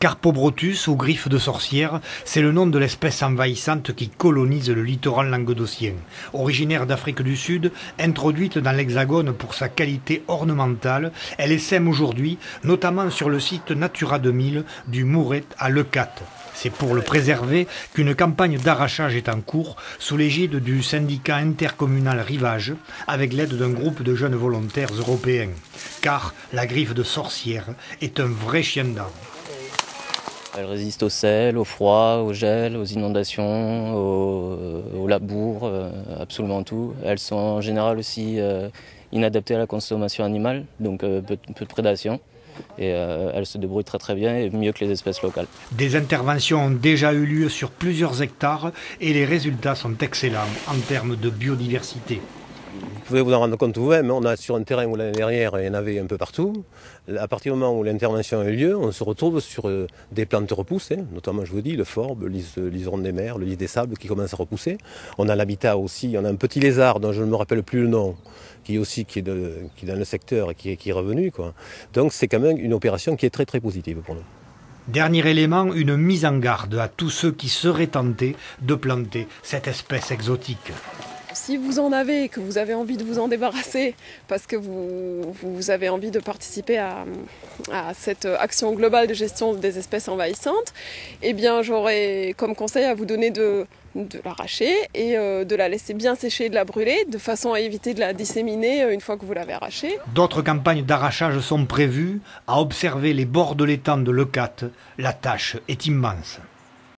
Carpobrotus ou griffe de sorcière, c'est le nom de l'espèce envahissante qui colonise le littoral languedocien. Originaire d'Afrique du Sud, introduite dans l'Hexagone pour sa qualité ornementale, elle essaime aujourd'hui, notamment sur le site Natura 2000 du Mouret à Leucate. C'est pour le préserver qu'une campagne d'arrachage est en cours sous l'égide du syndicat intercommunal Rivage, avec l'aide d'un groupe de jeunes volontaires européens. Car la griffe de sorcière est un vrai chien d'âne. Elle résiste au sel, au froid, au gel, aux inondations, au labour, absolument tout. Elles sont en général aussi inadaptées à la consommation animale, donc peu de prédation. Et elles se débrouillent très bien et mieux que les espèces locales. Des interventions ont déjà eu lieu sur plusieurs hectares et les résultats sont excellents en termes de biodiversité. Vous pouvez vous en rendre compte vous-même, on a sur un terrain où l'année dernière il y en avait un peu partout. À partir du moment où l'intervention a eu lieu, on se retrouve sur des plantes repoussées, notamment je vous dis le forbe, le liseron des mers, le lys des sables qui commence à repousser. On a l'habitat aussi, on a un petit lézard dont je ne me rappelle plus le nom, qui est dans le secteur et qui est revenu, quoi. Donc c'est quand même une opération qui est très positive pour nous. Dernier élément, une mise en garde à tous ceux qui seraient tentés de planter cette espèce exotique. Si vous en avez et que vous avez envie de vous en débarrasser parce que vous avez envie de participer à cette action globale de gestion des espèces envahissantes, eh bien j'aurais comme conseil à vous donner de l'arracher et de la laisser bien sécher et de la brûler de façon à éviter de la disséminer une fois que vous l'avez arrachée. D'autres campagnes d'arrachage sont prévues. À observer les bords de l'étang de Leucate, la tâche est immense.